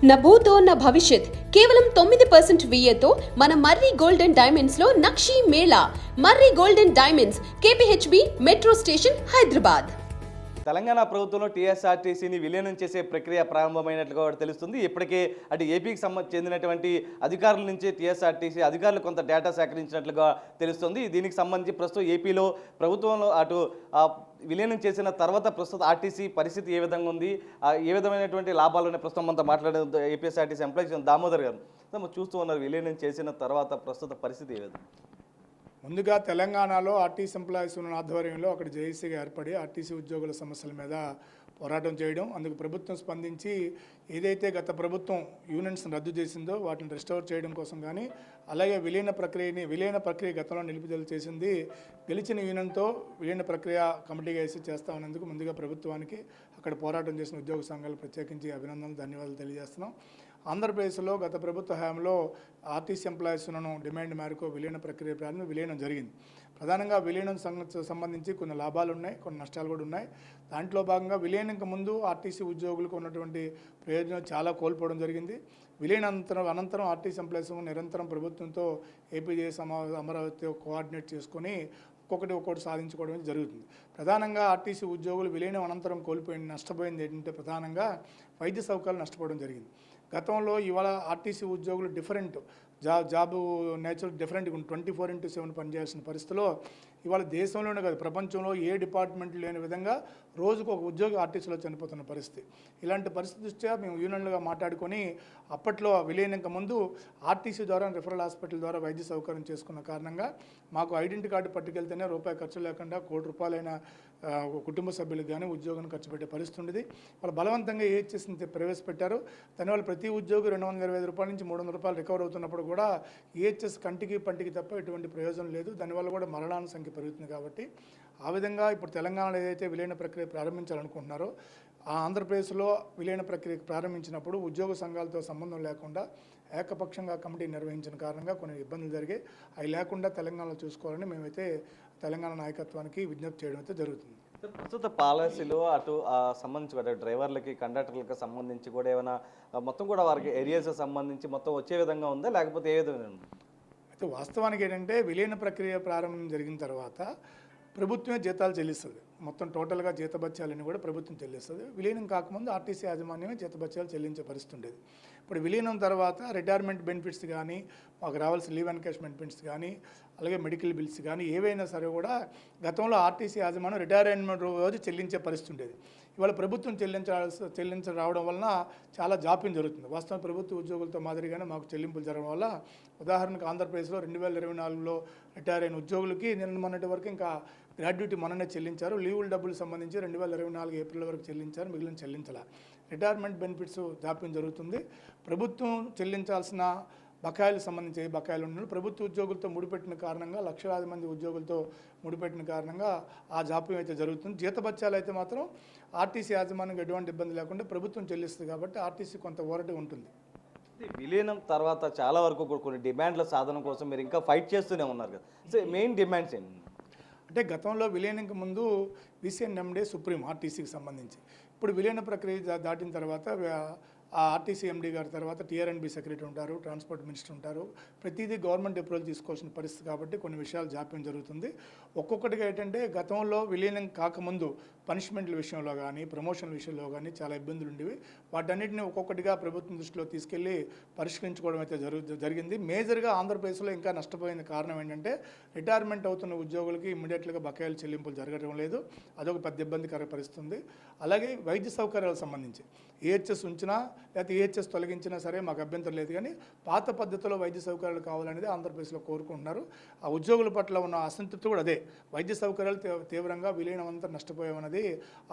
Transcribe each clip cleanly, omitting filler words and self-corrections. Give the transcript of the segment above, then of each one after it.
నా భూతో నా భవిష్యత్ కేవలం 9% VAతో మన మర్రి గోల్డెన్ డైమండ్స్ లో Nakshi Mela. Marri golden diamonds, KPHB metro station, Hyderabad. Telangana ప్రభుత్వంలో టీఎస్ఆర్టీసీని విలీనం చేసే ప్రక్రియ ప్రారంభమైనట్లుగా తెలుస్తుంది. ఇప్పటికే అటు ఏపీకి చెందినటువంటి అధికారుల నుంచి టీఎస్ఆర్టీసీ అధికారులు కొంత డేటా సేకరించినట్లుగా తెలుస్తుంది. దీనికి సంబంధించి ప్రస్తుతం ఏపీలో ప్రభుత్వంలో అటు విలీనం చేసిన తర్వాత ప్రస్తుత ఆర్టీసీ పరిస్థితి ఏ విధంగా ఉంది, ఏ విధమైనటువంటి లాభాలు ప్రస్తుతం అంతా మాట్లాడే ఏపీఎస్ఆర్టీసీ ఎంప్లాయీస్ దామోదర్ గారు చూస్తూ ఉన్నారు. విలీనం చేసిన తర్వాత ప్రస్తుత పరిస్థితి ఏ విధంగా? ముందుగా తెలంగాణలో ఆర్టీసీ ఎంప్లాయీస్ ఉన్న ఆధ్వర్యంలో అక్కడ జేఏసీగా ఏర్పడి ఆర్టీసీ ఉద్యోగుల సమస్యల మీద పోరాటం చేయడం, అందుకు ప్రభుత్వం స్పందించి ఏదైతే గత ప్రభుత్వం యూనియన్స్ని రద్దు చేసిందో వాటిని రెస్టోర్ చేయడం కోసం కానీ, అలాగే విలీన ప్రక్రియ గతంలో నిలుపుదల చేసింది గెలిచిన యూనియన్తో విలీన ప్రక్రియ కమిటీగా వేసి చేస్తా ఉన్నందుకు ముందుగా ప్రభుత్వానికి అక్కడ పోరాటం చేసిన ఉద్యోగ సంఘాలు ప్రత్యేకించి అభినందనలు, ధన్యవాదాలు తెలియజేస్తున్నాం. ఆంధ్రప్రదేశ్లో గత ప్రభుత్వ హయాంలో ఆర్టీసీ ఎంప్లాయీస్ను డిమాండ్ మేరకు విలీన ప్రక్రియ విలీనం జరిగింది. ప్రధానంగా విలీనం సంబంధించి కొన్ని లాభాలు ఉన్నాయి, కొన్ని నష్టాలు కూడా ఉన్నాయి. దాంట్లో భాగంగా విలీనంకి ముందు ఆర్టీసీ ఉద్యోగులకు ఉన్నటువంటి ప్రయోజనం చాలా కోల్పోవడం జరిగింది. అనంతరం ఆర్టీసీ ఎంప్లాయీస్ నిరంతరం ప్రభుత్వంతో ఏపీజేఎస్ అమరావతి కోఆర్డినేట్ చేసుకొని ఒక్కొక్కటి సాధించుకోవడం జరుగుతుంది. ప్రధానంగా ఆర్టీసీ ఉద్యోగులు విలీనం అనంతరం నష్టపోయింది ఏంటంటే ప్రధానంగా వైద్య సౌకర్యాలు నష్టపోవడం జరిగింది. గతంలో ఇవాళ ఆర్టీసీ ఉద్యోగులు జాబ్ నేచర్ డిఫరెంట్గా 24/7 పనిచేయాల్సిన పరిస్థితిలో ఇవాళ దేశంలోనే కాదు ప్రపంచంలో ఏ డిపార్ట్మెంట్ లేని విధంగా రోజుకు ఒక ఉద్యోగి ఆర్టీసీలో చనిపోతున్న పరిస్థితి. ఇలాంటి పరిస్థితి దృష్ట్యా మేము యూనియన్లుగా మాట్లాడుకొని అప్పట్లో విలీనంక ముందు ఆర్టీసీ ద్వారా రిఫరల్ హాస్పిటల్ ద్వారా వైద్య సౌకర్యం చేసుకున్న కారణంగా మాకు ఐడెంటిటీ కార్డు పట్టుకెళ్తేనే రూపాయి ఖర్చు లేకుండా ₹1,00,00,000 కుటుంబ సభ్యులకు కానీ ఉద్యోగాన్ని ఖర్చు పెట్టే పరిస్థితి ఉండేది. వాళ్ళు బలవంతంగా ఏహెచ్ఎస్ని ప్రవేశపెట్టారు. దానివల్ల ప్రతి ఉద్యోగి ₹225 నుంచి ₹300 రికవర్ అవుతున్నప్పుడు కూడా ఏహెచ్ఎస్ కంటికి పంటికి తప్ప ఎటువంటి ప్రయోజనం లేదు. దానివల్ల కూడా మరణాల సంఖ్య పెరుగుతుంది. కాబట్టి ఆ విధంగా ఇప్పుడు తెలంగాణలో ఏదైతే విలీన ప్రక్రియ ప్రారంభించాలనుకుంటున్నారో ఆంధ్రప్రదేశ్లో విలీన ప్రక్రియ ప్రారంభించినప్పుడు ఉద్యోగ సంఘాలతో సంబంధం లేకుండా ఏకపక్షంగా కమిటీ నిర్వహించిన కారణంగా కొన్ని ఇబ్బందులు జరిగాయి. అవి లేకుండా తెలంగాణలో చూసుకోవాలని మేమైతే తెలంగాణ నాయకత్వానికి విజ్ఞప్తి చేయడం అయితే జరుగుతుంది. ప్రస్తుత పాలసీలో అటు సంబంధించి డ్రైవర్లకి కండక్టర్లకు సంబంధించి కూడా ఏమైనా మొత్తం కూడా వారికి ఏరియాస్ సంబంధించి మొత్తం వచ్చే విధంగా ఉందా, లేకపోతే ఏ విధంగా ఉంది? అయితే వాస్తవానికి ఏంటంటే విలీన ప్రక్రియ ప్రారంభం జరిగిన తర్వాత ప్రభుత్వమే జీతాలు చెల్లిస్తుంది. మొత్తం టోటల్గా జీతభత్యాలని కూడా ప్రభుత్వం చెల్లిస్తుంది. విలీనం కాకముందు ఆర్టీసీ యాజమాన్యమే జీతభత్యాలు చెల్లించే పరిస్థితి ఉండేది. ఇప్పుడు విలీనం తర్వాత రిటైర్మెంట్ బెనిఫిట్స్ కానీ, మాకు రావాల్సిన లీవ్ ఎన్కాష్మెంట్ బెనిఫిట్స్ కానీ, అలాగే మెడికల్ బిల్స్ కానీ ఏవైనా సరే కూడా గతంలో ఆర్టీసీ యాజమాన్యం రిటైర్మెంట్ రోజు చెల్లించే పరిస్థితి ఉండేది. ఇవాళ ప్రభుత్వం చెల్లించ రావడం వలన చాలా జాప్యం జరుగుతుంది. వాస్తవం ప్రభుత్వ ఉద్యోగులతో మాదిరిగానే మాకు చెల్లింపులు జరగడం వల్ల ఉదాహరణకు ఆంధ్రప్రదేశ్లో 2024లో రిటైర్ అయిన ఉద్యోగులకి మొన్నటి వరకు ఇంకా గ్రాడ్యుటీ మొన్ననే చెల్లించారు. లీవుల డబ్బులు సంబంధించి 2024 ఏప్రిల్ వరకు చెల్లించారు, మిగిలిన చెల్లించాల. రిటైర్మెంట్ బెనిఫిట్స్ జాప్యం జరుగుతుంది. ప్రభుత్వం చెల్లించాల్సిన బకాయిలు సంబంధించి ఏ బకాయిలు ఉన్నాయి ప్రభుత్వ ఉద్యోగులతో ముడిపెట్టిన కారణంగా లక్షలాది మంది ఉద్యోగులతో ముడిపెట్టిన కారణంగా ఆ జాప్యం అయితే జరుగుతుంది. జీతభత్యాలు అయితే మాత్రం ఆర్టీసీ యాజమాన్యం ఎటువంటి ఇబ్బంది లేకుండా ప్రభుత్వం చెల్లిస్తుంది కాబట్టి ఆర్టీసీ కొంత ఊరటి ఉంటుంది. విలీనం తర్వాత చాలా వరకు కొన్ని డిమాండ్ల సాధన కోసం మీరు ఇంకా ఫైట్ చేస్తూనే ఉన్నారు కదా, సో మెయిన్ డిమాండ్స్ ఏంటి? అంటే గతంలో విలీనంకి ముందు VCNMD సుప్రీం ఆర్టీసీకి సంబంధించి, ఇప్పుడు విలీన ప్రక్రియ దాటిన తర్వాత ఆర్టీసీ ఎండీ గారి తర్వాత TRNB సెక్రటరీ ఉంటారు, ట్రాన్స్పోర్ట్ మినిస్టర్ ఉంటారు. ప్రతిదీ గవర్నమెంట్ అప్రూవల్ తీసుకోవాల్సిన పరిస్థితి కాబట్టి కొన్ని విషయాలు జాప్యం జరుగుతుంది. ఒక్కొక్కటిగా ఏంటంటే గతంలో విలీనం కాకముందు పనిష్మెంట్ల విషయంలో కానీ ప్రమోషన్ల విషయంలో కానీ చాలా ఇబ్బందులు ఉండేవి. వాటన్నిటిని ఒక్కొక్కటిగా ప్రభుత్వం దృష్టిలో తీసుకెళ్లి పరిష్కరించుకోవడం అయితే జరిగింది. మేజర్గా ఆంధ్రప్రదేశ్లో ఇంకా నష్టపోయిన కారణం ఏంటంటే రిటైర్మెంట్ అవుతున్న ఉద్యోగులకి ఇమ్మీడియట్గా బకాయిలు చెల్లింపులు జరగడం లేదు. అదొక పెద్ద ఇబ్బందికర పరిస్థితుంది. అలాగే వైద్య సౌకర్యాలకు సంబంధించి ఏహెచ్ఎస్ ఉంచినా లేకపోతే ఏహెచ్ఎస్ తొలగించినా సరే మాకు అభ్యంతరం లేదు, కానీ పాత పద్ధతిలో వైద్య సౌకర్యాలు కావాలనేది ఆంధ్రప్రదేశ్లో కోరుకుంటున్నారు. ఆ ఉద్యోగుల పట్ల ఉన్న అసంతృప్తి కూడా అదే. వైద్య సౌకర్యాలు తీవ్రంగా విలీనం అంతా నష్టపోయామన్నది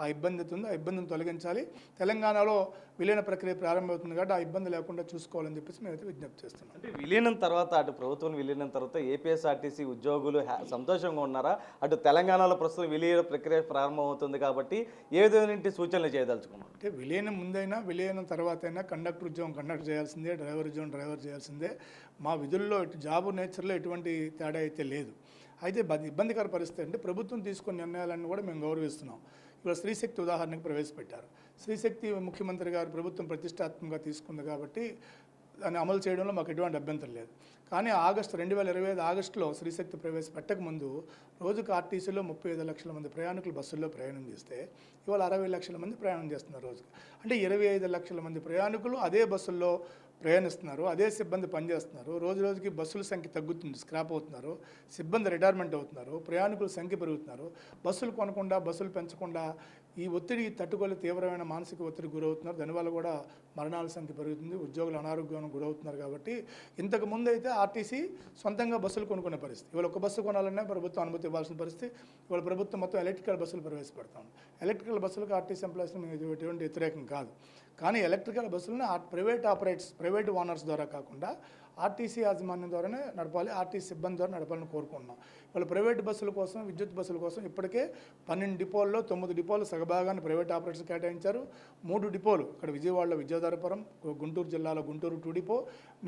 ఆ ఇబ్బంది ఉంది. ఆ ఇబ్బందిని తొలగించాలి. తెలంగాణలో విలీన ప్రక్రియ ప్రారంభమవుతుంది కాబట్టి ఆ ఇబ్బంది లేకుండా చూసుకోవాలని చెప్పేసి మేమైతే విజ్ఞప్తి చేస్తున్నాం. అంటే విలీనం తర్వాత అటు ప్రభుత్వం విలీనం తర్వాత ఏపీఎస్ఆర్టీసీ ఉద్యోగులు సంతోషంగా ఉన్నారా? అటు తెలంగాణలో ప్రస్తుతం విలీన ప్రక్రియ ప్రారంభమవుతుంది కాబట్టి ఏ విధమైన సూచనలు చేయదలుచుకున్నారు? అంటే విలీనం ముందైనా విలీనం తర్వాత అయినా కండక్టర్ ఉద్యోగం కండక్ట్ చేయాల్సిందే, డ్రైవర్ ఉద్యోగం డ్రైవర్ చేయాల్సిందే. మా విధుల్లో జాబ్ నేచర్లో ఎటువంటి తేడా అయితే లేదు. అయితే ఇబ్బందికర పరిస్థితి అంటే ప్రభుత్వం తీసుకున్న నిర్ణయాలను కూడా మేము గౌరవిస్తున్నాం. ఇవాళ స్త్రీశక్తి ఉదాహరణకు ప్రవేశపెట్టారు. శ్రీశక్తి ముఖ్యమంత్రి గారు ప్రభుత్వం ప్రతిష్టాత్మకంగా తీసుకుంది కాబట్టి దాన్ని అమలు చేయడంలో మాకు ఎటువంటి అభ్యంతరం లేదు. కానీ 2025 ఆగస్టులో శ్రీశక్తి ప్రవేశపెట్టక ముందు రోజుకు ఆర్టీసీలో 35 లక్షల మంది ప్రయాణికులు బస్సుల్లో ప్రయాణం చేస్తే ఇవాళ 60 లక్షల మంది ప్రయాణం చేస్తున్నారు రోజుకి. అంటే 25 లక్షల మంది ప్రయాణికులు అదే బస్సుల్లో ప్రయాణిస్తున్నారు, అదే సిబ్బంది పనిచేస్తున్నారు. రోజు రోజుకి బస్సుల సంఖ్య తగ్గుతుంది, స్క్రాప్ అవుతున్నారు, సిబ్బంది రిటైర్మెంట్ అవుతున్నారు, ప్రయాణికుల సంఖ్య పెరుగుతున్నారు. బస్సులు కొనకుండా, బస్సులు పెంచకుండా ఈ ఒత్తిడి తట్టుకోలే తీవ్రమైన మానసిక ఒత్తిడికి గురవుతున్నారు. దానివల్ల కూడా మరణాల సంఖ్య పెరుగుతుంది, ఉద్యోగులు అనారోగ్యానికి గురవుతున్నారు. కాబట్టి ఇంతకు ముందు అయితే ఆర్టీసీ సొంతంగా బస్సులు కొనుక్కునే పరిస్థితి. ఇవాళ ఒక బస్సు కొనాలన్నా ప్రభుత్వం అనుమతి ఇవ్వాల్సిన పరిస్థితి. ఇవాళ ప్రభుత్వం మొత్తం ఎలక్ట్రికల్ బస్సులు ప్రవేశపెడతాం. ఎలక్ట్రికల్ బస్సులకు ఆర్టీసీ ఎంప్లాయీస్ని మేము ఎటువంటి వ్యతిరేకం కాదు. కానీ ఎలక్ట్రికల్ బస్సులను ప్రైవేట్ ఓనర్స్ ద్వారా కాకుండా ఆర్టీసీ యాజమాన్యం ద్వారానే నడపాలి, ఆర్టీసీ సిబ్బంది ద్వారా నడపాలని కోరుకుంటున్నాం. వాళ్ళ ప్రైవేట్ బస్సుల కోసం, విద్యుత్ బస్సుల కోసం ఇప్పటికే 12 డిపోల్లో 9 డిపోలు సగభాగాన్ని ప్రైవేట్ ఆపరేటర్స్ కేటాయించారు. 3 డిపోలు ఇక్కడ విజయవాడలో విజయదారపురం, గుంటూరు జిల్లాలో Guntur 2 depot,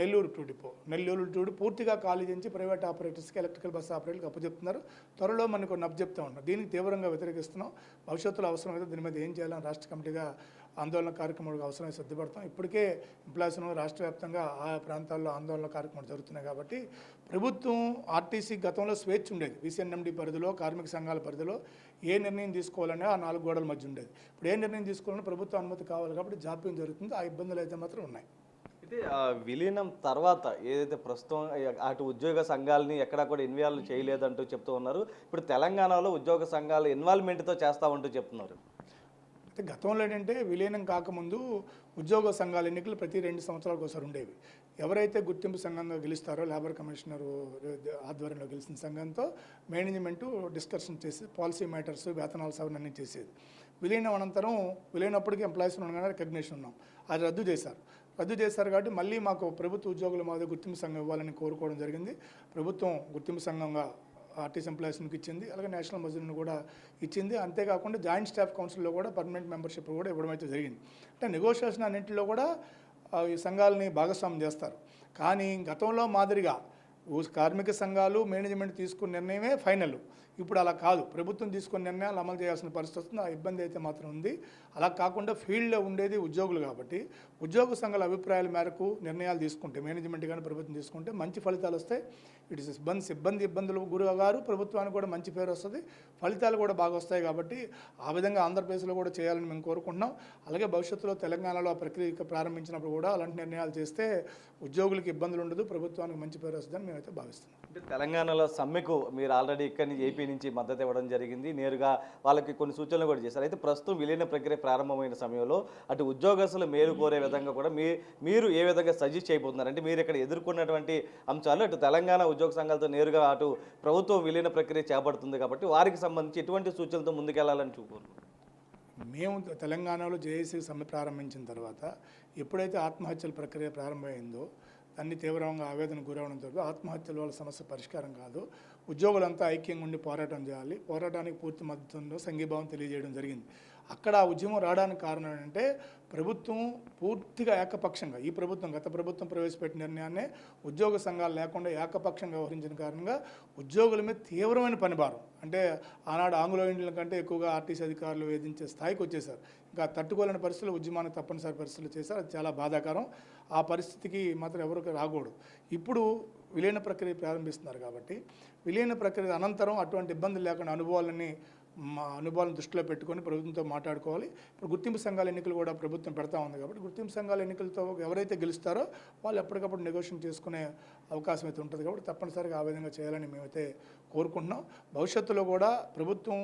Nellore 2 depot. Nellore 2 depot పూర్తిగా ఖాళీ చేసి ప్రైవేట్ ఆపరేటర్స్కి, ఎలక్ట్రికల్ బస్సు ఆపరేటర్లకు అప్పచెప్తున్నారు. త్వరలో మనకు కొన్ని అప్పచెప్తా ఉన్నాం. దీనికి తీవ్రంగా వ్యతిరేకిస్తున్నాం. భవిష్యత్తులో అవసరమైతే దీని మీద ఏం చేయాలని రాష్ట్ర కమిటీగా ఆందోళన కార్యక్రమాలకు అవసరమైతే సిద్ధపడతాం. ఇప్పటికే ఎంప్లాయీస్ రాష్ట్ర వ్యాప్తంగా ఆయా ప్రాంతాల్లో ఆందోళన కార్యక్రమాలు జరుగుతున్నాయి. కాబట్టి ప్రభుత్వం ఆర్టీసీ గతంలో స్వేచ్ఛ ఉండేది. విసిఎన్ఎండి పరిధిలో, కార్మిక సంఘాల పరిధిలో ఏ నిర్ణయం తీసుకోవాలనే ఆ 4 గోడల మధ్య ఉండేది. ఇప్పుడు ఏ నిర్ణయం తీసుకోవాలన్నా ప్రభుత్వ అనుమతి కావాలి కాబట్టి జాప్యం జరుగుతుంది. ఆ ఇబ్బందులు అయితే మాత్రం ఉన్నాయి. అయితే విలీనం తర్వాత ఏదైతే ప్రస్తుతం అటు ఉద్యోగ సంఘాలని ఎక్కడా కూడా ఇన్వాల్వ్ చేయలేదంటూ చెప్తూ ఉన్నారు. ఇప్పుడు తెలంగాణలో ఉద్యోగ సంఘాల ఇన్వాల్వ్మెంట్తో చేస్తామంటూ చెప్తున్నారు. అయితే గతంలో ఏంటంటే విలీనం కాకముందు ఉద్యోగ సంఘాల ఎన్నికలు ప్రతి 2 సంవత్సరాలకు ఒకసారి ఉండేవి. ఎవరైతే గుర్తింపు సంఘంగా గెలుస్తారో లేబర్ కమిషనర్ ఆధ్వర్యంలో గెలిచిన సంఘంతో మేనేజ్మెంటు డిస్కషన్ చేసి పాలసీ మ్యాటర్స్, వేతనాల సవరణ అన్నీ చేసేది. విలీనం అనంతరం విలీనప్పటికీ ఎంప్లాయీస్ ఉండగానే రికగ్నిషన్ ఉన్నాం, అది రద్దు చేశారు కాబట్టి మళ్ళీ మాకు ప్రభుత్వ ఉద్యోగుల మాది గుర్తింపు సంఘం ఇవ్వాలని కోరుకోవడం జరిగింది. ప్రభుత్వం గుర్తింపు సంఘంగా ఆర్టీసీ ఎంప్లాయీస్కి ఇచ్చింది, అలాగే నేషనల్ మజ్దూర్ని కూడా ఇచ్చింది. అంతేకాకుండా జాయింట్ స్టాఫ్ కౌన్సిల్లో కూడా పర్మనెంట్ మెంబర్షిప్ కూడా ఇవ్వడం అయితే జరిగింది. అంటే నెగోషియేషన్ అన్నింటిలో కూడా ఈ సంఘాలని భాగస్వామ్యం చేస్తారు. కానీ గతంలో మాదిరిగా కార్మిక సంఘాలు మేనేజ్మెంట్ తీసుకున్న నిర్ణయమే ఫైనల్. ఇప్పుడు అలా కాదు, ప్రభుత్వం తీసుకున్న నిర్ణయాలు అమలు చేయాల్సిన పరిస్థితి వస్తుంది. ఆ ఇబ్బంది అయితే మాత్రం ఉంది. అలా కాకుండా ఫీల్డ్లో ఉండేది ఉద్యోగులు కాబట్టి ఉద్యోగ సంఘాల అభిప్రాయాల మేరకు నిర్ణయాలు తీసుకుంటే, మేనేజ్మెంట్ కానీ ప్రభుత్వం తీసుకుంటే మంచి ఫలితాలు వస్తాయి. ఇటు సిబ్బంది ఇబ్బందులు గురగారు, ప్రభుత్వానికి కూడా మంచి పేరు వస్తుంది, ఫలితాలు కూడా బాగా వస్తాయి. కాబట్టి ఆ విధంగా ఆంధ్రప్రదేశ్లో కూడా చేయాలని మేము కోరుకుంటున్నాం. అలాగే భవిష్యత్తులో తెలంగాణలో ఆ ప్రక్రియ ప్రారంభించినప్పుడు కూడా అలాంటి నిర్ణయాలు చేస్తే ఉద్యోగులకు ఇబ్బందులు ఉండదు, ప్రభుత్వానికి మంచి పేరు వస్తుందని మేమైతే భావిస్తున్నాం. అంటే తెలంగాణలో సమ్మెకు మీరు ఆల్రెడీ ఇక్కడి నుంచి ఏపీ నుంచి మద్దతు ఇవ్వడం జరిగింది, నేరుగా వాళ్ళకి కొన్ని సూచనలు కూడా చేశారు. అయితే ప్రస్తుతం విలీన ప్రక్రియ ప్రారంభమైన సమయంలో అటు ఉద్యోగస్తులు మేలు కోరే విధంగా కూడా మీరు ఏ విధంగా సజెస్ట్ చేయబోతున్నారు? అంటే మీరు ఇక్కడ ఎదుర్కొన్నటువంటి అంశాలు అటు తెలంగాణ ఉద్యోగ సంఘాలతో నేరుగా అటు ప్రభుత్వం విలీన ప్రక్రియ చేపడుతుంది కాబట్టి వారికి సంబంధించి ఎటువంటి సూచనలతో ముందుకెళ్లాలని చూపుతున్నారు? మేము తెలంగాణలో జేఏసీ సమ్మె ప్రారంభించిన తర్వాత ఎప్పుడైతే ఆత్మహత్యల ప్రక్రియ ప్రారంభమైందో దాన్ని తీవ్రంగా ఆవేదనకు గురవడంతో ఆత్మహత్యల వల్ల సమస్య పరిష్కారం కాదు, ఉద్యోగులంతా ఐక్యంగా ఉండి పోరాటం చేయాలి, పోరాటానికి పూర్తి మద్దతుతో సంఘీభావం తెలియజేయడం జరిగింది. అక్కడ ఆ ఉద్యమం రావడానికి కారణం ఏంటంటే ప్రభుత్వం పూర్తిగా ఏకపక్షంగా, ఈ ప్రభుత్వం గత ప్రభుత్వం ప్రవేశపెట్టిన నిర్ణయాన్నే ఉద్యోగ సంఘాలు లేకుండా ఏకపక్షంగా వ్యవహరించిన కారణంగా ఉద్యోగుల మీద తీవ్రమైన పనిభారం, అంటే ఆనాడు ఆంగ్లో ఇండియన్ల కంటే ఎక్కువగా ఆర్టీసీ అధికారులు వేధించే స్థాయికి వచ్చేసారు. ఇంకా తట్టుకోలేని పరిస్థితులు ఉద్యమానికి తప్పనిసరి పరిస్థితులు చేశారు. అది చాలా బాధాకరం. ఆ పరిస్థితికి మాత్రం ఎవరికి రాకూడదు. ఇప్పుడు విలీన ప్రక్రియ ప్రారంభిస్తున్నారు కాబట్టి విలీన ప్రక్రియ అనంతరం అటువంటి ఇబ్బందులు లేకుండా అనుభవాలను దృష్టిలో పెట్టుకొని ప్రభుత్వంతో మాట్లాడుకోవాలి. ఇప్పుడు గుర్తింపు సంఘాల ఎన్నికలు కూడా ప్రభుత్వం పెడతా ఉంది కాబట్టి గుర్తింపు సంఘాల ఎన్నికలతో ఎవరైతే గెలుస్తారో వాళ్ళు ఎప్పటికప్పుడు నెగోషియేషన్ చేసుకునే అవకాశం అయితే ఉంటుంది. కాబట్టి తప్పనిసరిగా ఆ విధంగా చేయాలని మేమైతే కోరుకుంటున్నాం. భవిష్యత్తులో కూడా ప్రభుత్వం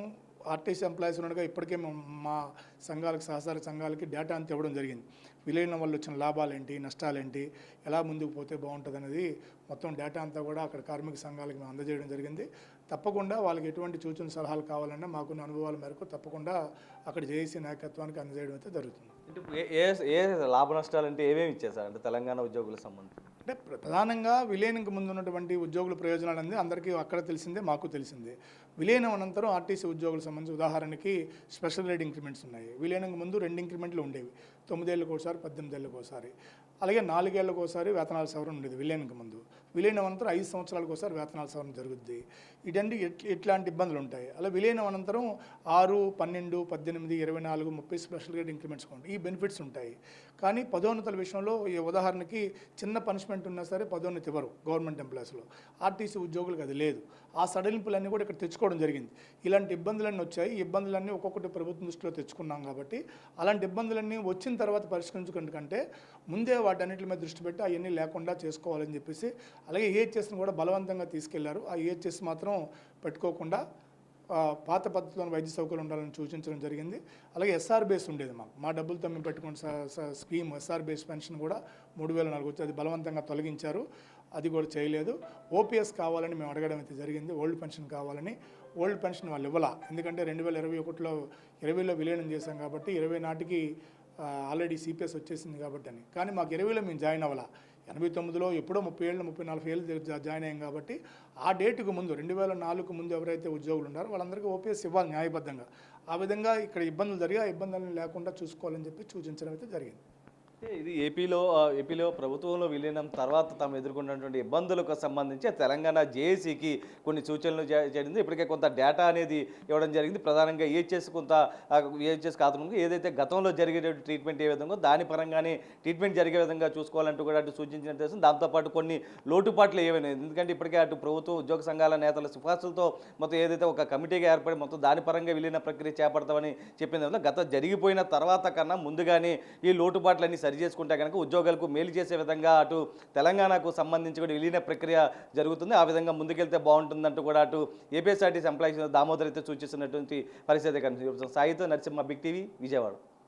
ఆర్టీసీ ఎంప్లాయీస్ ఉండగా ఇప్పటికే మా సంఘాలకు, సహకార సంఘాలకి డేటా అంతా ఇవ్వడం జరిగింది. విలీనం వల్ల వచ్చిన లాభాలేంటి, నష్టాలేంటి, ఎలా ముందుకు పోతే బాగుంటుంది అనేది మొత్తం డేటా అంతా కూడా అక్కడ కార్మిక సంఘాలకు మేము అందజేయడం జరిగింది. తప్పకుండా వాళ్ళకి ఎటువంటి సూచన సలహాలు కావాలన్నా మాకున్న అనుభవాల మేరకు తప్పకుండా అక్కడ జేఏసీ నాయకత్వానికి అందజేయడం అయితే జరుగుతుంది. అంటే ఏ లాభ నష్టాలు అంటే ఏమేమి ఇచ్చేసారు అంటే తెలంగాణ ఉద్యోగులకు సంబంధించి? అంటే ప్రధానంగా విలీనంకి ముందు ఉన్నటువంటి ఉద్యోగుల ప్రయోజనాలు అనేది అందరికీ అక్కడ తెలిసిందే, మాకు తెలిసిందే. విలీనం అనంతరం ఆర్టీసీ ఉద్యోగులకు సంబంధించి ఉదాహరణకి స్పెషల్ రేట్ ఇంక్రిమెంట్స్ ఉన్నాయి. విలీనం ముందు 2 ఇంక్రిమెంట్లు ఉండేవి, 9 ఏళ్ళకి ఒకసారి, 18 ఏళ్ళకి ఒకసారి. అలాగే 4 ఏళ్ళకి ఒకసారి వేతనాల సవరణ ఉండేది విలీనంకి ముందు. విలీనం అనంతరం 5 సంవత్సరాలకు ఒకసారి వేతనాల సవరణ జరుగుద్ది. ఇటువంటి ఇట్లాంటి ఇబ్బందులు ఉంటాయి. అలా విలీనం అనంతరం 6, 12, 18, 24, 30 స్పెషల్ రేట్ ఇంక్రిమెంట్స్ ఉంటాయి. ఈ బెనిఫిట్స్ ఉంటాయి. కానీ పదోన్నతుల విషయంలో ఈ ఉదాహరణకి చిన్న పనిష్మెంట్ ఉన్నా సరే పదోన్నతి ఇవ్వరు గవర్నమెంట్ ఎంప్లాయీస్లో. ఆర్టీసీ ఉద్యోగులకు అది లేదు. ఆ సడలింపులన్నీ కూడా ఇక్కడ తెచ్చుకోవడం జరిగింది. ఇలాంటి ఇబ్బందులన్నీ వచ్చాయి. ఈ ఇబ్బందులన్నీ ఒక్కొక్కటి ప్రభుత్వం దృష్టిలో తెచ్చుకున్నాం కాబట్టి అలాంటి ఇబ్బందులన్నీ వచ్చిన తర్వాత పరిష్కరించుకునే కంటే ముందే వాటన్నిటి మీద దృష్టి పెట్టి అవన్నీ లేకుండా చేసుకోవాలని చెప్పేసి, అలాగే ఈహెచ్ఎస్ని కూడా బలవంతంగా తీసుకెళ్లారు. ఆ ఈహెచ్ఎస్ మాత్రం పెట్టుకోకుండా పాత పద్ధతిలోని వైద్య సౌకర్యం ఉండాలని సూచించడం జరిగింది. అలాగే ఎస్ఆర్ బేస్ ఉండేది మా డబ్బులతో మేము పెట్టుకున్న స్కీమ్ ఎస్ఆర్ బేస్ పెన్షన్ కూడా 3004 వచ్చి అది బలవంతంగా తొలగించారు. అది కూడా చేయలేదు. ఓపీఎస్ కావాలని మేము అడగడం అయితే జరిగింది, ఓల్డ్ పెన్షన్ కావాలని. ఓల్డ్ పెన్షన్ వాళ్ళు ఇవ్వాల, ఎందుకంటే 2021లో 20లో విలీనం చేశాం కాబట్టి 20 నాటికి ఆల్రెడీ సిపిఎస్ వచ్చేసింది కాబట్టి అని. కానీ మాకు 20లో మేము జాయిన్ అవ్వాల. 89లో ఎప్పుడో 30 ఏళ్ళు 34 ఏళ్ళు జాయిన్ అయ్యాం కాబట్టి ఆ డేటుకు ముందు 2004కు ముందు ఎవరైతే ఉద్యోగులు ఉన్నారో వాళ్ళందరికీ ఓపీఎస్ ఇవ్వాలి న్యాయబద్ధంగా. ఆ విధంగా ఇక్కడ ఇబ్బందులు జరిగి ఆ ఇబ్బందులను లేకుండా చూసుకోవాలని చెప్పి సూచించడం అయితే జరిగింది. ఇది ఏపీలో ప్రభుత్వంలో విలీనం తర్వాత తాము ఎదుర్కొన్నటువంటి ఇబ్బందులకు సంబంధించి తెలంగాణ జేఏసీకి కొన్ని సూచనలు జరిగింది. ఇప్పటికే కొంత డేటా అనేది ఇవ్వడం జరిగింది. ప్రధానంగా ఈహెచ్ఎస్ ఖాతాకు ఏదైతే గతంలో జరిగే ట్రీట్మెంట్ ఏ విధంగా దాని పరంగానే ట్రీట్మెంట్ జరిగే విధంగా చూసుకోవాలంటూ కూడా అటు సూచించినట్టు తెలుస్తుంది. దాంతోపాటు కొన్ని లోటుపాట్లు ఏమైనా, ఎందుకంటే ఇప్పటికే అటు ప్రభుత్వ ఉద్యోగ సంఘాల నేతల సిఫార్సులతో మొత్తం ఏదైతే ఒక కమిటీగా ఏర్పడి మొత్తం దాని పరంగా విలీన ప్రక్రియ చేపడతామని చెప్పింది. గత జరిగిపోయిన తర్వాత కన్నా ముందుగానే ఈ లోటుపాట్లన్నీ సరి చేసుకుంటే కనుక ఉద్యోగులకు మేలు చేసే విధంగా అటు తెలంగాణకు సంబంధించి కూడా విలీన ప్రక్రియ జరుగుతుంది. ఆ విధంగా ముందుకెళ్తే బాగుంటుందంటూ కూడా అటు ఏపీఎస్ఆర్టీసీ ఎంప్లాయీస్ దామోదర్ అయితే సూచిస్తున్నటువంటి పరిస్థితి కనిపిస్తుంది. సాయితో నరసింహ, బిగ్ టీవీ, విజయవాడ.